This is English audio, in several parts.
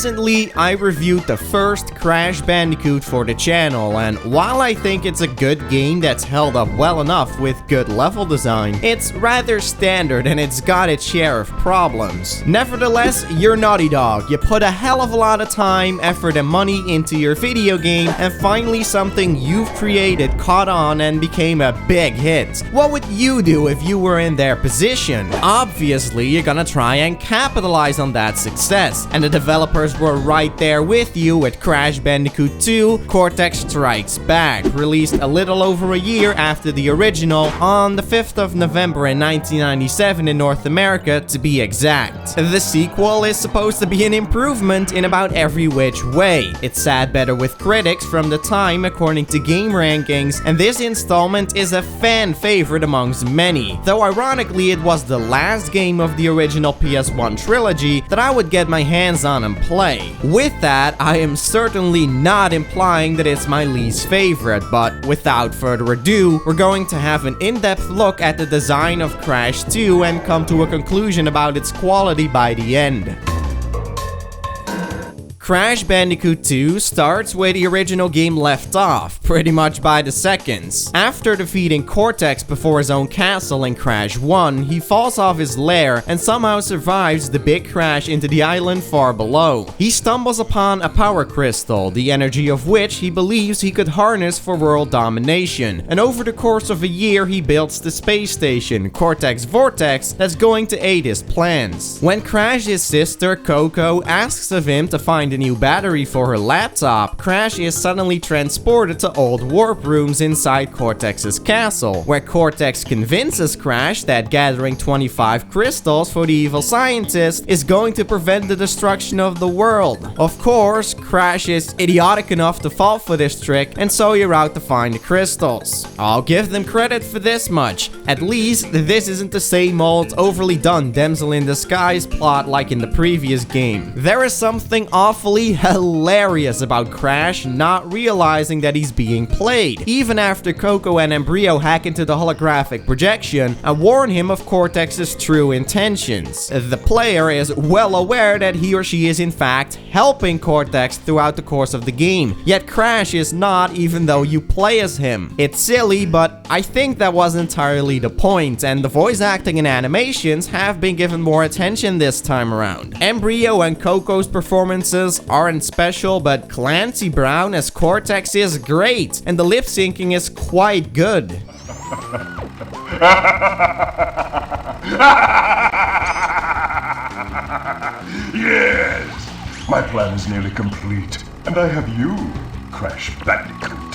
Recently, I reviewed the first Crash Bandicoot for the channel, and while I think it's a good game that's held up well enough with good level design, it's rather standard and it's got its share of problems. Nevertheless, you're Naughty Dog. You put a hell of a lot of time, effort and money into your video game, and finally something you've created caught on and became a big hit. What would you do if you were in their position? Obviously, you're gonna try and capitalize on that success, and the developers were right there with you with Crash Bandicoot 2 Cortex Strikes Back, released a little over a year after the original on the 5th of November in 1997 in North America to be exact. The sequel is supposed to be an improvement in about every which way. It sat better with critics from the time according to game rankings, and this installment is a fan favorite amongst many, though ironically it was the last game of the original PS1 trilogy that I would get my hands on and play. With that, I am certainly not implying that it's my least favorite, but without further ado, we're going to have an in-depth look at the design of Crash 2 and come to a conclusion about its quality by the end. Crash Bandicoot 2 starts where the original game left off, pretty much by the seconds. After defeating Cortex before his own castle in Crash 1, he falls off his lair and somehow survives the big crash into the island far below. He stumbles upon a power crystal, the energy of which he believes he could harness for world domination, and over the course of a year he builds the space station, Cortex Vortex, that's going to aid his plans. When Crash's sister, Coco, asks of him to find a new battery for her laptop, Crash is suddenly transported to old warp rooms inside Cortex's castle, where Cortex convinces Crash that gathering 25 crystals for the evil scientist is going to prevent the destruction of the world. Of course, Crash is idiotic enough to fall for this trick, and so you're out to find the crystals. I'll give them credit for this much. At least, this isn't the same old, overly done damsel in disguise plot like in the previous game. There is something awfully hilarious about Crash not realizing that he's being played, even after Coco and Embryo hack into the holographic projection and warn him of Cortex's true intentions. The player is well aware that he or she is in fact helping Cortex throughout the course of the game, yet Crash is not, even though you play as him. It's silly, but I think that was entirely the point, and the voice acting and animations have been given more attention this time around. Embryo and Coco's performances aren't special, but Clancy Brown as Cortex is great, and the lip syncing is quite good. Yes! My plan is nearly complete, and I have you, Crash Bandicoot,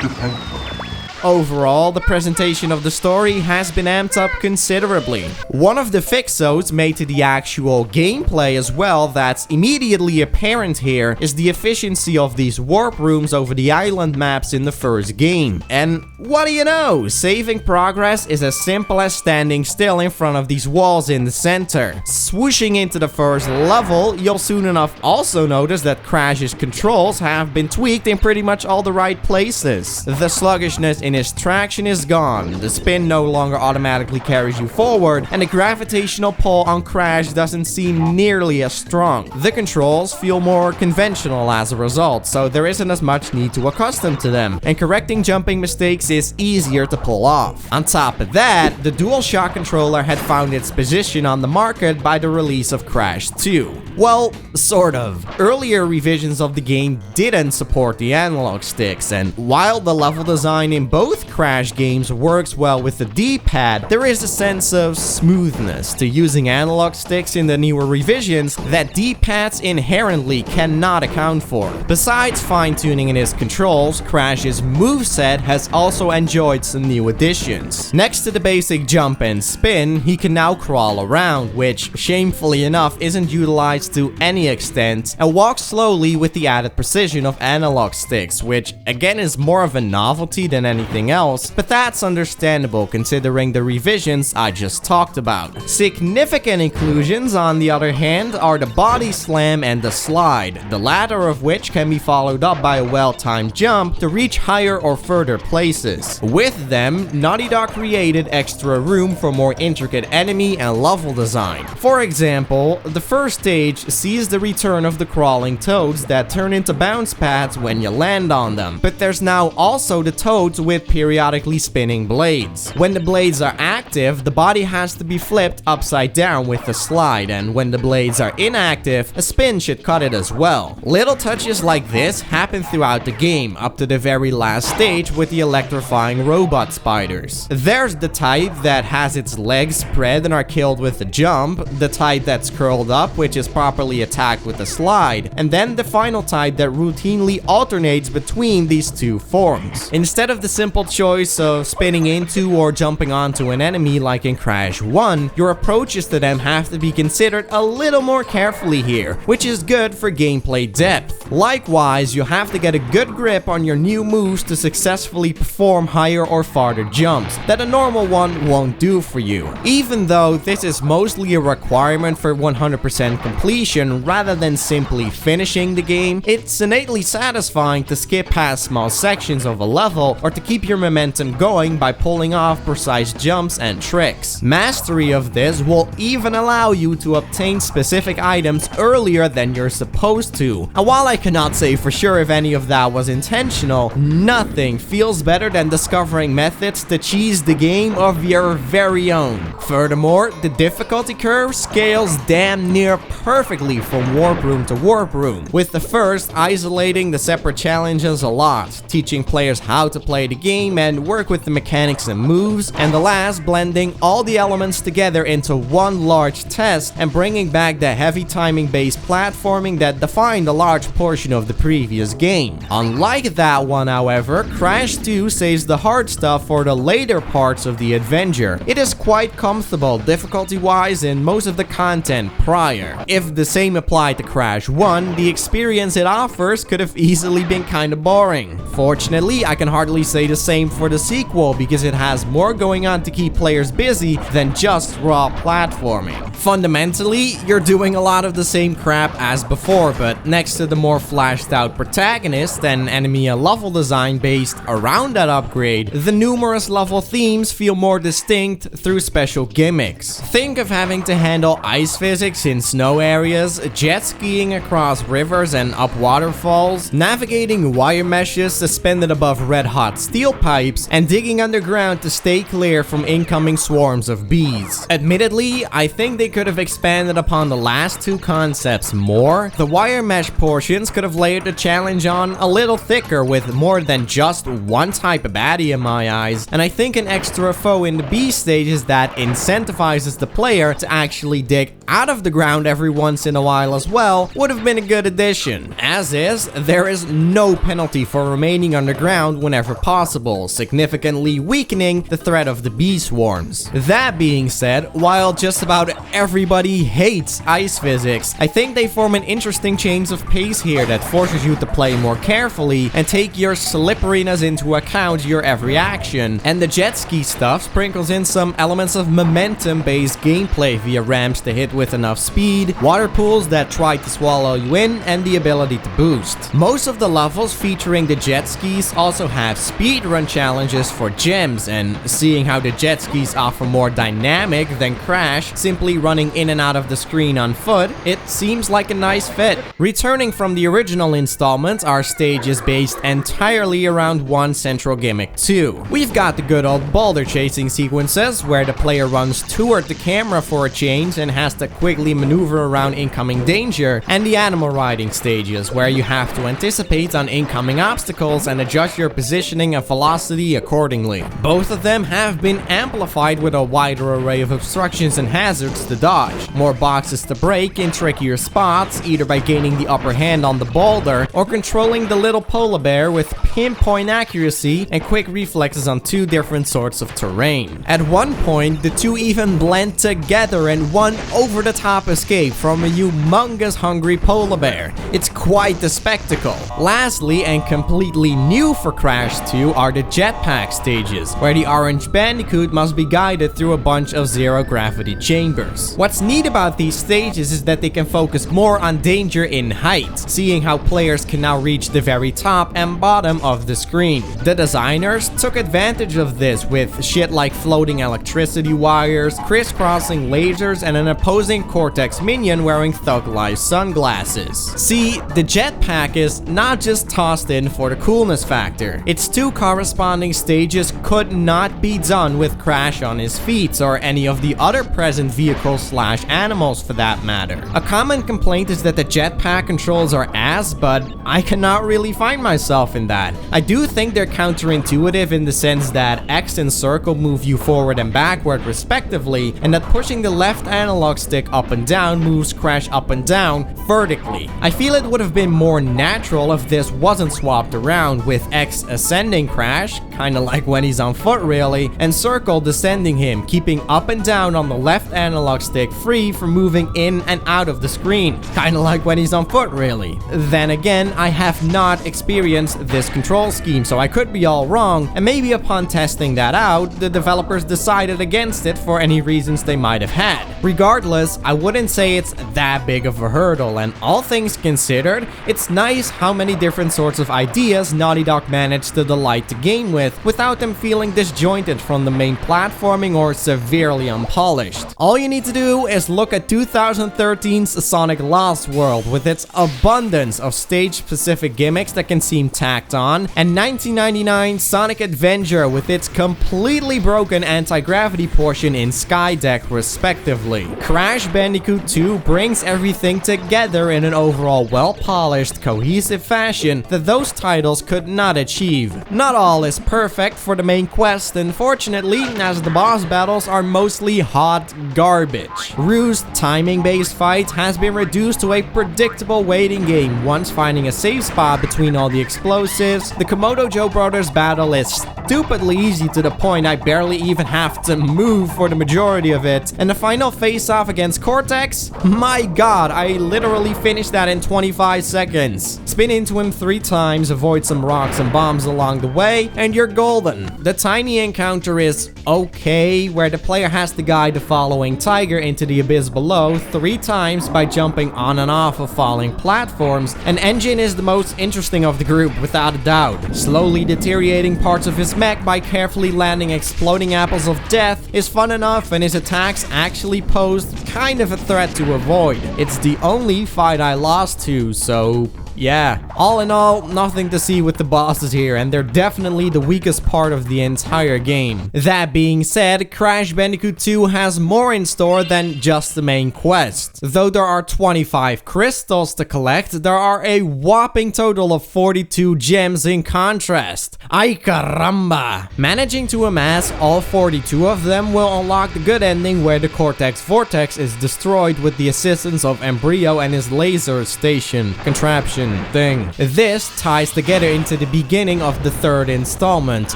to thank for it. Overall, the presentation of the story has been amped up considerably. One of the fixos made to the actual gameplay as well that's immediately apparent here is the efficiency of these warp rooms over the island maps in the first game. And what do you know? Saving progress is as simple as standing still in front of these walls in the center. Swooshing into the first level, you'll soon enough also notice that Crash's controls have been tweaked in pretty much all the right places. The sluggishness in his traction is gone, the spin no longer automatically carries you forward, and the gravitational pull on Crash doesn't seem nearly as strong. The controls feel more conventional as a result, so there isn't as much need to accustom to them, and correcting jumping mistakes is easier to pull off. On top of that, the DualShock controller had found its position on the market by the release of Crash 2. Well, sort of. Earlier revisions of the game didn't support the analog sticks, and while the level design in both Crash games works well with the D-pad, there is a sense of smoothness to using analog sticks in the newer revisions that D-pads inherently cannot account for. Besides fine-tuning in his controls, Crash's moveset has also enjoyed some new additions. Next to the basic jump and spin, he can now crawl around, which, shamefully enough, isn't utilized to any extent, and walk slowly with the added precision of analog sticks, which again is more of a novelty than any anything else, but that's understandable considering the revisions I just talked about. Significant inclusions, on the other hand, are the body slam and the slide, the latter of which can be followed up by a well-timed jump to reach higher or further places. With them, Naughty Dog created extra room for more intricate enemy and level design. For example, the first stage sees the return of the crawling toads that turn into bounce pads when you land on them, but there's now also the toads with periodically spinning blades. When the blades are active, the body has to be flipped upside down with the slide, and when the blades are inactive, a spin should cut it as well. Little touches like this happen throughout the game, up to the very last stage with the electrifying robot spiders. There's the type that has its legs spread and are killed with a jump, the type that's curled up, which is properly attacked with a slide, and then the final type that routinely alternates between these two forms. Instead of the simple choice of spinning into or jumping onto an enemy like in Crash 1, your approaches to them have to be considered a little more carefully here, which is good for gameplay depth. Likewise, you have to get a good grip on your new moves to successfully perform higher or farther jumps that a normal one won't do for you. Even though this is mostly a requirement for 100% completion rather than simply finishing the game, it's innately satisfying to skip past small sections of a level or to keep your momentum going by pulling off precise jumps and tricks. Mastery of this will even allow you to obtain specific items earlier than you're supposed to. And while I cannot say for sure if any of that was intentional, nothing feels better than discovering methods to cheese the game of your very own. Furthermore, the difficulty curve scales damn near perfectly from warp room to warp room, with the first isolating the separate challenges a lot, teaching players how to play the game and work with the mechanics and moves, and the last blending all the elements together into one large test and bringing back the heavy timing based platforming that defined a large portion of the previous game. Unlike that one, however, Crash 2 saves the hard stuff for the later parts of the adventure. It is quite comfortable difficulty wise in most of the content prior. If the same applied to Crash 1, the experience it offers could have easily been kinda boring. Fortunately, I can hardly say the same for the sequel because it has more going on to keep players busy than just raw platforming. Fundamentally, you're doing a lot of the same crap as before, but next to the more flashed out protagonist and enemy and level design based around that upgrade, the numerous level themes feel more distinct through special gimmicks. Think of having to handle ice physics in snow areas, jet skiing across rivers and up waterfalls, navigating wire meshes suspended above red-hot steel pipes, and digging underground to stay clear from incoming swarms of bees. Admittedly, I think they could have expanded upon the last two concepts more. The wire mesh portions could have layered the challenge on a little thicker with more than just one type of baddie in my eyes, and I think an extra foe in the bee stages that incentivizes the player to actually dig out of the ground every once in a while as well would have been a good addition. As is, there is no penalty for remaining underground whenever possible, significantly weakening the threat of the bee swarms. That being said, while just about everybody hates ice physics, I think they form an interesting change of pace here that forces you to play more carefully and take your slipperiness into account your every action, and the jet ski stuff sprinkles in some elements of momentum-based gameplay via ramps to hit with enough speed, water pools that try to swallow you in, and the ability to boost. Most of the levels featuring the jet skis also have speedrun challenges for gems, and seeing how the jet skis offer more dynamic than Crash simply running in and out of the screen on foot, it seems like a nice fit. Returning from the original installment, our stage is based entirely around one central gimmick too. We've got the good old boulder chasing sequences where the player runs toward the camera for a change and has to quickly maneuver around incoming danger, and the animal riding stages where you have to anticipate on incoming obstacles and adjust your positioning and velocity accordingly. Both of them have been amplified with a wider array of obstructions and hazards to dodge, more boxes to break in trickier spots, either by gaining the upper hand on the boulder or controlling the little polar bear with pinpoint accuracy and quick reflexes on two different sorts of terrain. At one point, the two even blend together in one over-the-top escape from a humongous hungry polar bear. It's quite the spectacle. Lastly, and complete completely new for Crash 2 are the jetpack stages, where the orange Bandicoot must be guided through a bunch of zero-gravity chambers. What's neat about these stages is that they can focus more on danger in height, seeing how players can now reach the very top and bottom of the screen. The designers took advantage of this with shit like floating electricity wires, crisscrossing lasers, and an opposing Cortex minion wearing thug-life sunglasses. See, the jetpack is not just tossed in for the coolness factor. Its two corresponding stages could not be done with Crash on his feet or any of the other present vehicles/animals for that matter. A common complaint is that the jetpack controls are ass, but I cannot really find myself in that. I do think they're counterintuitive in the sense that X and circle move you forward and backward respectively, and that pushing the left analog stick up and down moves Crash up and down vertically. I feel it would have been more natural if this wasn't swapped around, with X ascending Crash, kinda like when he's on foot really, and circle descending him, keeping up and down on the left analog stick free from moving in and out of the screen, kinda like when he's on foot really. Then again, I have not experienced this control scheme, so I could be all wrong, and maybe upon testing that out, the developers decided against it for any reasons they might have had. Regardless, I wouldn't say it's that big of a hurdle, and all things considered, it's nice how many different sorts of ideas Naughty Dog managed to delight the game with without them feeling disjointed from the main platforming or severely unpolished. All you need to do is look at 2013's Sonic Lost World with its abundance of stage-specific gimmicks that can seem tacked on, and 1999's Sonic Adventure with its completely broken anti-gravity portion in Skydeck respectively. Crash Bandicoot 2 brings everything together in an overall well-polished, cohesive fashion that those titles could not achieve. Not all is perfect for the main quest, unfortunately, as the boss battles are mostly hot garbage. Ryu's timing-based fight has been reduced to a predictable waiting game, once finding a safe spot between all the explosives. The Komodo Joe Brothers battle is stupidly easy to the point I barely even have to move for the majority of it, and the final face-off against Cortex? My god, I literally finished that in 25 seconds. Spin into him 3 times, avoid some rocks and bombs along the way, and you're golden. The tiny encounter is okay, where the player has to guide the following tiger into the abyss below 3 times by jumping on and off of falling platforms, and N.Gin is the most interesting of the group without a doubt. Slowly deteriorating parts of his mech by carefully landing exploding apples of death is fun enough, and his attacks actually posed kind of a threat to avoid. It's the only fight I lost to, so yeah. All in all, nothing to see with the bosses here, and they're definitely the weakest part of the entire game. That being said, Crash Bandicoot 2 has more in store than just the main quest. Though there are 25 crystals to collect, there are a whopping total of 42 gems in contrast. Ay caramba! Managing to amass all 42 of them will unlock the good ending where the Cortex Vortex is destroyed with the assistance of Embryo and his laser station contraption thing. This ties together into the beginning of the 3rd installment,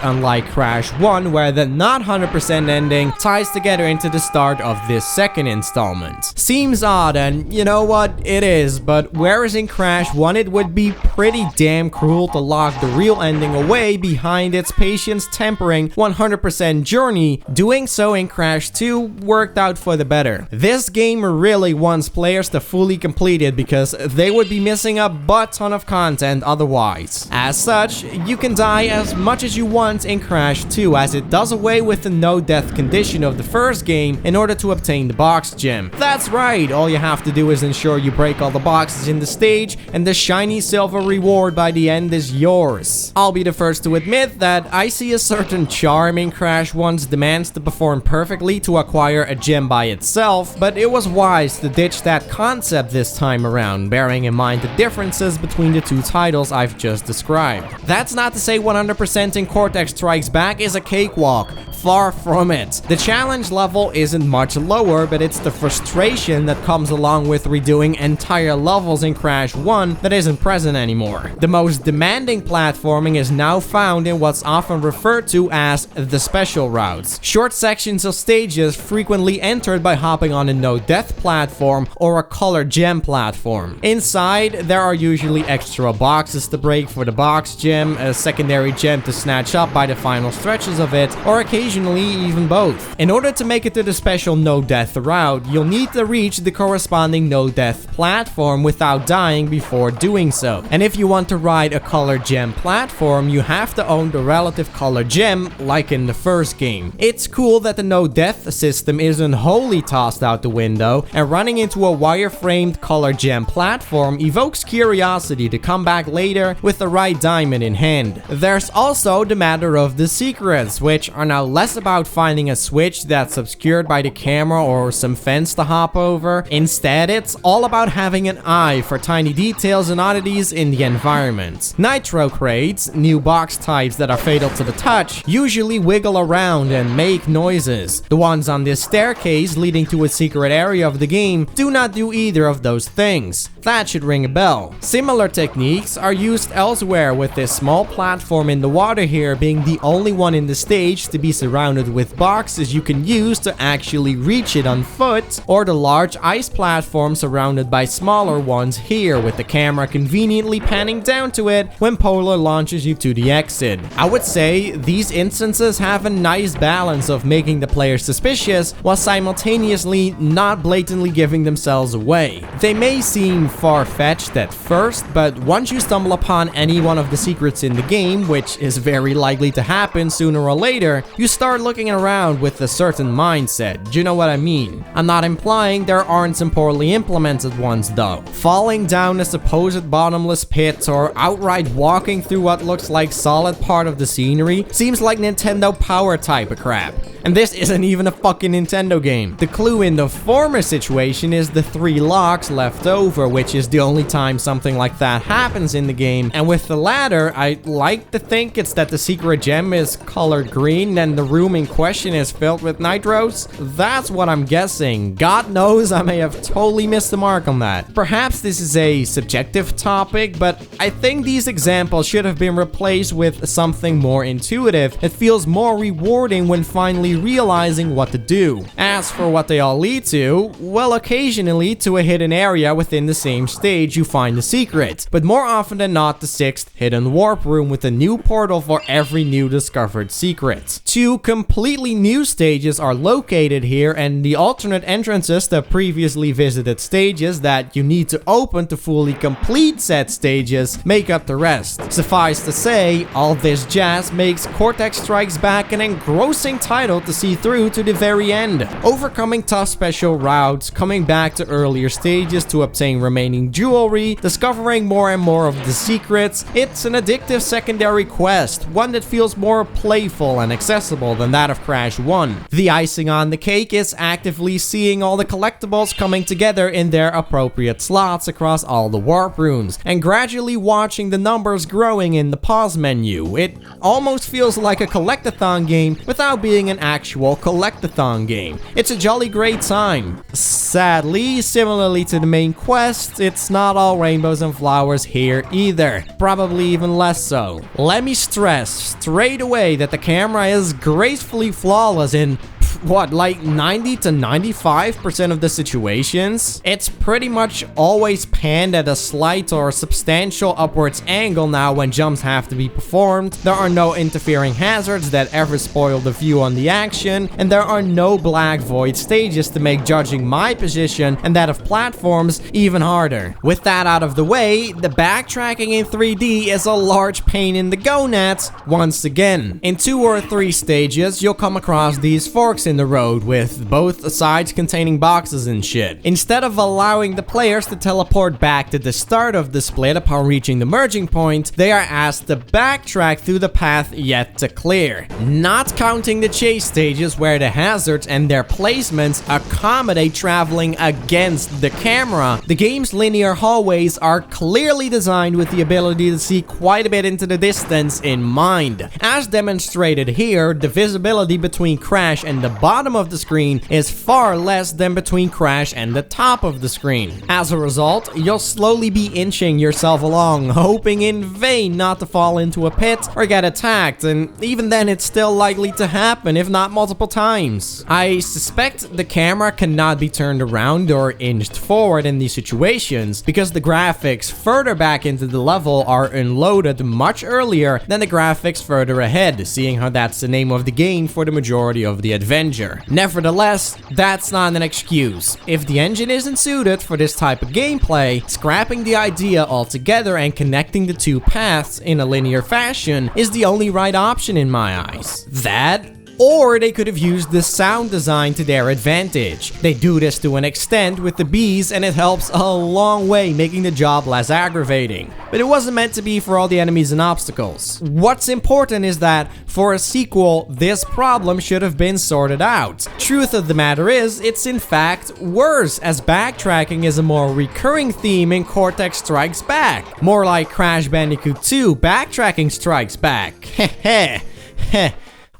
unlike Crash 1 where the not 100% ending ties together into the start of this 2nd installment. Seems odd, and you know what, it is, but whereas in Crash 1 it would be pretty damn cruel to lock the real ending away behind its patience tempering 100% journey, doing so in Crash 2 worked out for the better. This game really wants players to fully complete it because they would be missing a ton of content otherwise. As such, you can die as much as you want in Crash 2, as it does away with the no death condition of the first game in order to obtain the box gem. That's right, all you have to do is ensure you break all the boxes in the stage and the shiny silver reward by the end is yours. I'll be the first to admit that I see a certain charm in Crash 1's demands to perform perfectly to acquire a gem by itself, but it was wise to ditch that concept this time around, bearing in mind the differences between the 2 titles I've just described. That's not to say 100% in Cortex Strikes Back is a cakewalk. Far from it. The challenge level isn't much lower, but it's the frustration that comes along with redoing entire levels in Crash 1 that isn't present anymore. The most demanding platforming is now found in what's often referred to as the special routes. Short sections of stages frequently entered by hopping on a no-death platform or a colored gem platform. Inside, there are usually extra boxes to break for the box gem, a secondary gem to snatch up by the final stretches of it, or occasionally even both. In order to make it to the special no-death route, you'll need to reach the corresponding no-death platform without dying before doing so. And if you want to ride a colored gem platform, you have to own the relative color gem, like in the first game. It's cool that the no-death system isn't wholly tossed out the window, and running into a wireframed color gem platform evokes curiosity to come back later with the right diamond in hand. There's also the matter of the secrets, which are now less about finding a switch that's obscured by the camera or some fence to hop over. Instead, it's all about having an eye for tiny details and oddities in the environment. Nitro crates, new box types that are fatal to the touch, usually wiggle around and make noises. The ones on this staircase leading to a secret area of the game do not do either of those things. That should ring a bell. Similar techniques are used elsewhere, with this small platform in the water here being the only one in the stage to be surrounded with boxes you can use to actually reach it on foot, or the large ice platform surrounded by smaller ones here, with the camera conveniently panning down to it when Polar launches you to the exit. I would say these instances have a nice balance of making the player suspicious while simultaneously not blatantly giving themselves away. They may seem far-fetched at first, but once you stumble upon any one of the secrets in the game, which is very likely to happen sooner or later, you start looking around with a certain mindset. Do you know what I mean? I'm not implying there aren't some poorly implemented ones though. Falling down a supposed bottomless pit or outright walking through what looks like solid part of the scenery seems like Nintendo Power type of crap. And this isn't even a fucking Nintendo game. The clue in the former situation is the 3 locks left over, which is the only time something like that happens in the game. And with the latter, I like to think it's that the secret gem is colored green and the room in question is filled with nitros. That's what I'm guessing. God knows I may have totally missed the mark on that. Perhaps this is a subjective topic, but I think these examples should have been replaced with something more intuitive. It feels more rewarding when finally realizing what to do. As for what they all lead to, well, occasionally to a hidden area within the same stage you find a secret, but more often than not the 6th hidden warp room with a new portal for every new discovered secret. 2 completely new stages are located here, and the alternate entrances to previously visited stages that you need to open to fully complete said stages make up the rest. Suffice to say, all this jazz makes Cortex Strikes Back an engrossing title to see through to the very end. Overcoming tough special routes, coming back to earlier stages to obtain remaining jewelry, discovering more and more of the secrets, it's an addictive secondary quest, one that feels more playful and accessible than that of Crash 1. The icing on the cake is actively seeing all the collectibles coming together in their appropriate slots across all the warp rooms, and gradually watching the numbers growing in the pause menu. It almost feels like a collectathon game without being an actual collectathon game. It's a jolly great time. Sadly, similarly to the main quest, it's not all rainbows and flowers here either. Probably even less so. Let me stress straight away that the camera is gracefully flawless in what, like 90 to 95% of the situations? It's pretty much always panned at a slight or substantial upwards angle now when jumps have to be performed. There are no interfering hazards that ever spoil the view on the action, and there are no black void stages to make judging my position and that of platforms even harder. With that out of the way, the backtracking in 3D is a large pain in the gonads once again. In 2 or 3 stages, you'll come across these forks blocks in the road with both sides containing boxes and shit. Instead of allowing the players to teleport back to the start of the split upon reaching the merging point, they are asked to backtrack through the path yet to clear. Not counting the chase stages where the hazards and their placements accommodate traveling against the camera, the game's linear hallways are clearly designed with the ability to see quite a bit into the distance in mind. As demonstrated here, the visibility between Crash and the bottom of the screen is far less than between Crash and the top of the screen. As a result, you'll slowly be inching yourself along, hoping in vain not to fall into a pit or get attacked, and even then it's still likely to happen, if not multiple times. I suspect the camera cannot be turned around or inched forward in these situations because the graphics further back into the level are unloaded much earlier than the graphics further ahead, seeing how that's the name of the game for the majority of the adventure. Nevertheless, that's not an excuse. If the engine isn't suited for this type of gameplay, scrapping the idea altogether and connecting the two paths in a linear fashion is the only right option in my eyes. That, or they could have used the sound design to their advantage. They do this to an extent with the bees and it helps a long way, making the job less aggravating. But it wasn't meant to be for all the enemies and obstacles. What's important is that for a sequel, this problem should have been sorted out. Truth of the matter is, it's in fact worse, as backtracking is a more recurring theme in Cortex Strikes Back. More like Crash Bandicoot 2, Backtracking Strikes Back. Heh heh.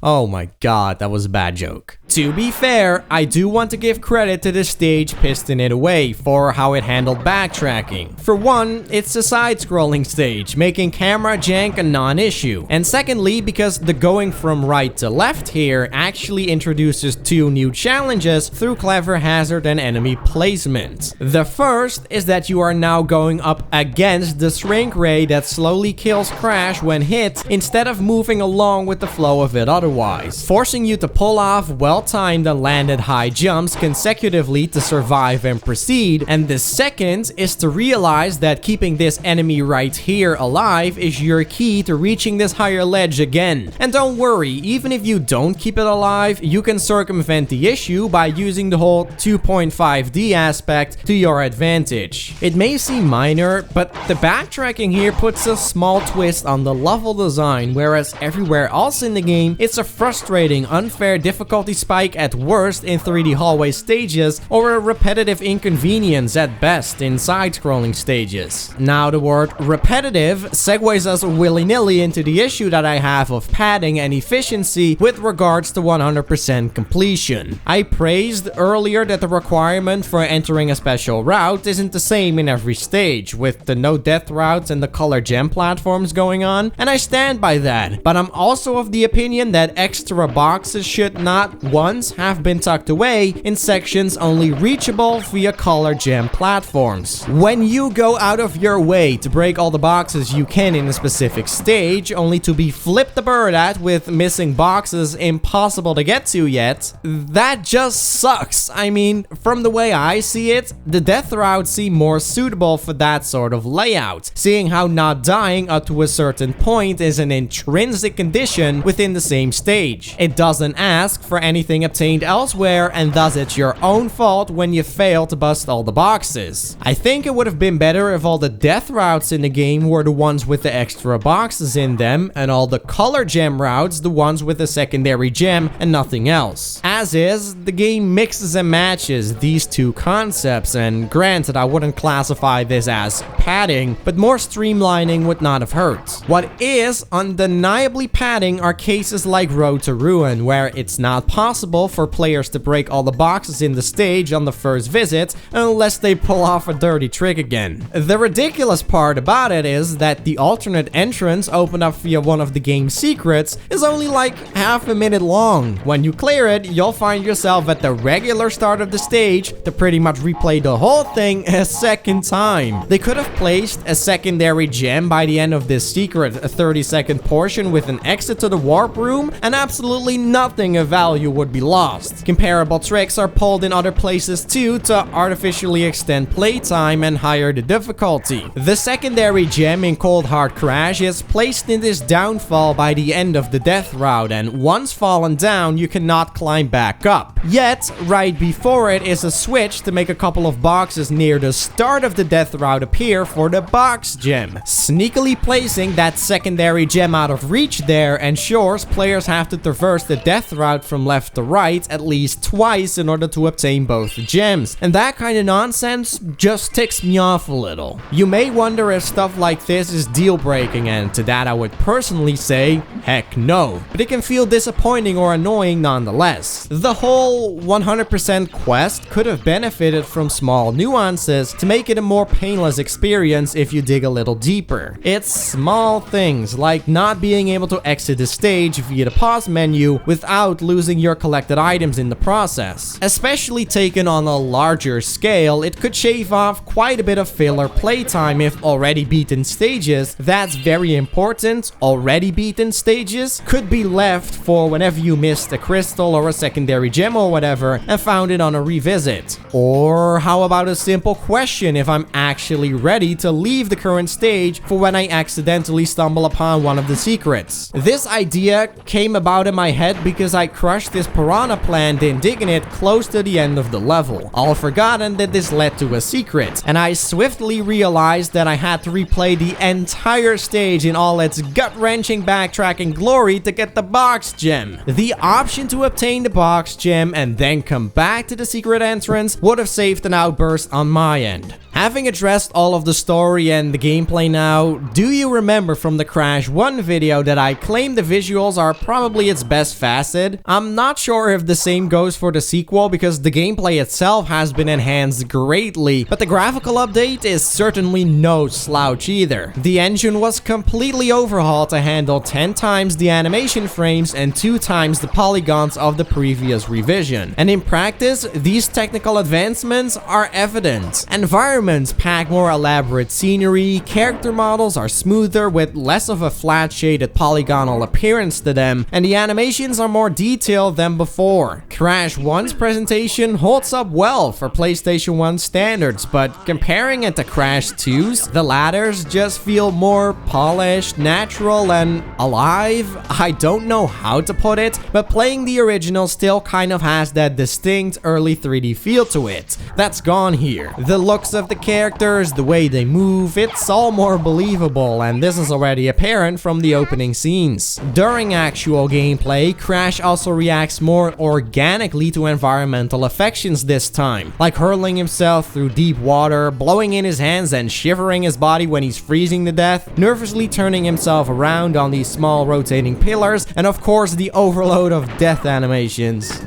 Oh my god, that was a bad joke. To be fair, I do want to give credit to the stage Piston It Away for how it handled backtracking. For one, it's a side-scrolling stage, making camera jank a non-issue. And secondly, because the going from right to left here actually introduces two new challenges through clever hazard and enemy placement. The first is that you are now going up against the shrink ray that slowly kills Crash when hit, instead of moving along with the flow of it otherwise, forcing you to pull off well-timed and landed high jumps consecutively to survive and proceed. And the second is to realize that keeping this enemy right here alive is your key to reaching this higher ledge again. And don't worry, even if you don't keep it alive, you can circumvent the issue by using the whole 2.5D aspect to your advantage. It may seem minor, but the backtracking here puts a small twist on the level design, whereas everywhere else in the game, it's a frustrating, unfair difficulty spike at worst in 3D hallway stages, or a repetitive inconvenience at best in side-scrolling stages. Now the word repetitive segues us willy-nilly into the issue that I have of padding and efficiency with regards to 100% completion. I praised earlier that the requirement for entering a special route isn't the same in every stage, with the no death routes and the color gem platforms going on, and I stand by that, but I'm also of the opinion that extra boxes should not once have been tucked away in sections only reachable via color gem platforms. When you go out of your way to break all the boxes you can in a specific stage, only to be flipped the bird at with missing boxes impossible to get to yet, that just sucks. I mean, from the way I see it, the death routes seem more suitable for that sort of layout, seeing how not dying up to a certain point is an intrinsic condition within the same stage. It doesn't ask for anything obtained elsewhere, and thus it's your own fault when you fail to bust all the boxes. I think it would have been better if all the death routes in the game were the ones with the extra boxes in them, and all the color gem routes the ones with a secondary gem and nothing else. As is, the game mixes and matches these two concepts, and granted, I wouldn't classify this as padding, but more streamlining would not have hurt. What is undeniably padding are cases like Road to Ruin, where it's not possible for players to break all the boxes in the stage on the first visit unless they pull off a dirty trick again. The ridiculous part about it is that the alternate entrance opened up via one of the game's secrets is only like half a minute long. When you clear it, you'll find yourself at the regular start of the stage to pretty much replay the whole thing a second time. They could have placed a secondary gem by the end of this secret, a 30-second portion with an exit to the warp room, and absolutely nothing of value would be lost. Comparable tricks are pulled in other places too to artificially extend playtime and higher the difficulty. The secondary gem in Cold Hard Crash is placed in this downfall by the end of the death route, and once fallen down, you cannot climb back back up. Yet, right before it is a switch to make a couple of boxes near the start of the death route appear for the box gem. Sneakily placing that secondary gem out of reach there ensures players have to traverse the death route from left to right at least twice in order to obtain both gems. And that kind of nonsense just ticks me off a little. You may wonder if stuff like this is deal breaking, and to that I would personally say, heck no. But it can feel disappointing or annoying nonetheless. The whole 100% quest could have benefited from small nuances to make it a more painless experience if you dig a little deeper. It's small things like not being able to exit the stage via the pause menu without losing your collected items in the process. Especially taken on a larger scale, it could shave off quite a bit of filler playtime if already beaten stages, that's very important, already beaten stages, could be left for whenever you missed a crystal or a secondary gem or whatever and found it on a revisit. Or how about a simple question if I'm actually ready to leave the current stage for when I accidentally stumble upon one of the secrets. This idea came about in my head because I crushed this piranha plant in digging it close to the end of the level, all forgotten that this led to a secret, and I swiftly realized that I had to replay the entire stage in all its gut-wrenching backtracking glory to get the box gem. The option to obtain the box gem and then come back to the secret entrance would have saved an outburst on my end. Having addressed all of the story and the gameplay now, do you remember from the Crash 1 video that I claimed the visuals are probably its best facet? I'm not sure if the same goes for the sequel because the gameplay itself has been enhanced greatly, but the graphical update is certainly no slouch either. The engine was completely overhauled to handle 10 times the animation frames and 2 times the polygons of the previous revision. And in practice, these technical advancements are evident. Environments pack more elaborate scenery, character models are smoother with less of a flat shaded polygonal appearance to them, and the animations are more detailed than before. Crash 1's presentation holds up well for PlayStation 1 standards, but comparing it to Crash 2's, the latters just feel more polished, natural, and alive. I don't know how to put it, but playing the original still kind of has that distinct early 3D feel to it. That's gone here. The looks of the characters, the way they move, it's all more believable, and this is already apparent from the opening scenes. During actual gameplay, Crash also reacts more organically to environmental affections this time, like hurling himself through deep water, blowing in his hands and shivering his body when he's freezing to death, nervously turning himself around on these small rotating pillars, and of course the overload of death animations.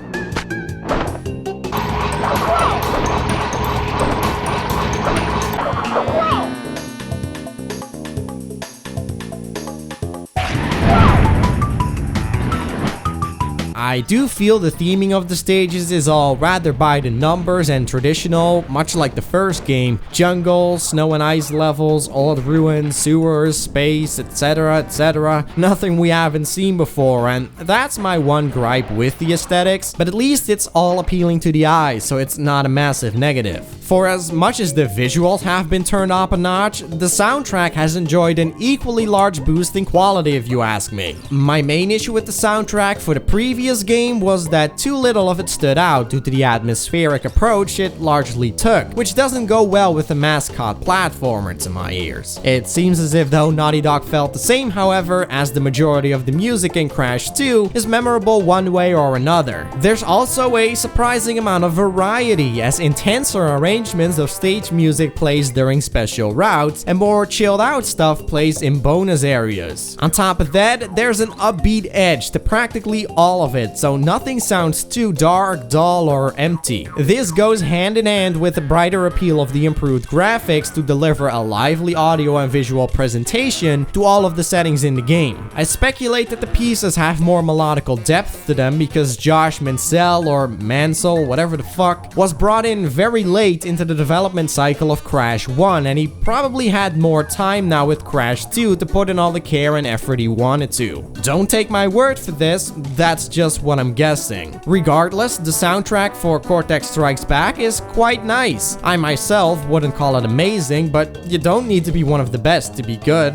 I do feel the theming of the stages is all rather by the numbers and traditional, much like the first game. Jungle, snow and ice levels, old ruins, sewers, space, etc, etc. Nothing we haven't seen before, and that's my one gripe with the aesthetics, but at least it's all appealing to the eye, so it's not a massive negative. For as much as the visuals have been turned up a notch, the soundtrack has enjoyed an equally large boost in quality if you ask me. My main issue with the soundtrack for the previous game was that too little of it stood out due to the atmospheric approach it largely took, which doesn't go well with a mascot platformer to my ears. It seems as if though Naughty Dog felt the same, however, as the majority of the music in Crash 2 is memorable one way or another. There's also a surprising amount of variety, as intenser arrangements of stage music plays during special routes and more chilled out stuff plays in bonus areas. On top of that, there's an upbeat edge to practically all of it, so nothing sounds too dark, dull, or empty. This goes hand in hand with the brighter appeal of the improved graphics to deliver a lively audio and visual presentation to all of the settings in the game. I speculate that the pieces have more melodical depth to them because Josh Mansell, or Mansell, whatever the fuck, was brought in very late into the development cycle of Crash 1, and he probably had more time now with Crash 2 to put in all the care and effort he wanted to. Don't take my word for this, that's just what I'm guessing. Regardless, the soundtrack for Cortex Strikes Back is quite nice. I myself wouldn't call it amazing, but you don't need to be one of the best to be good.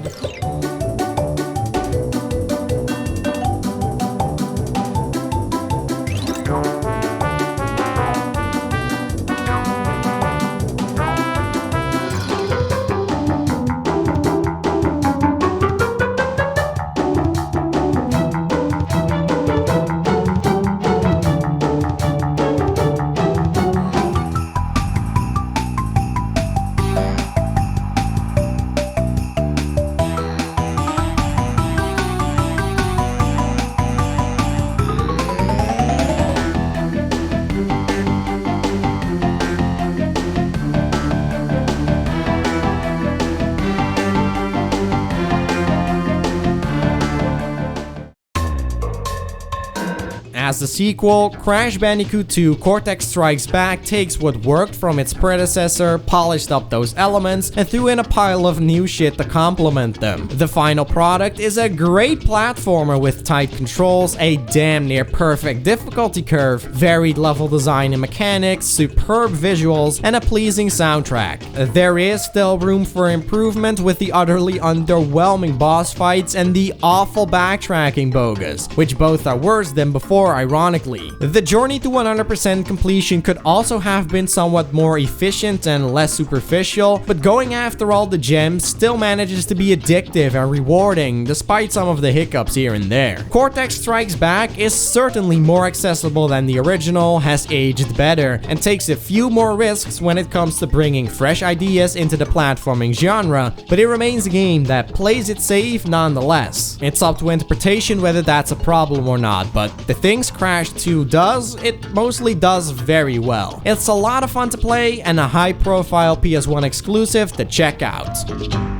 As the sequel, Crash Bandicoot 2 Cortex Strikes Back takes what worked from its predecessor, polished up those elements, and threw in a pile of new shit to complement them. The final product is a great platformer with tight controls, a damn near perfect difficulty curve, varied level design and mechanics, superb visuals, and a pleasing soundtrack. There is still room for improvement with the utterly underwhelming boss fights and the awful backtracking bogus, which both are worse than before, ironically. The journey to 100% completion could also have been somewhat more efficient and less superficial, but going after all the gems still manages to be addictive and rewarding despite some of the hiccups here and there. Cortex Strikes Back is certainly more accessible than the original, has aged better, and takes a few more risks when it comes to bringing fresh ideas into the platforming genre, but it remains a game that plays it safe nonetheless. It's up to interpretation whether that's a problem or not, but the things Crash 2 does, it mostly does very well. It's a lot of fun to play and a high-profile PS1 exclusive to check out.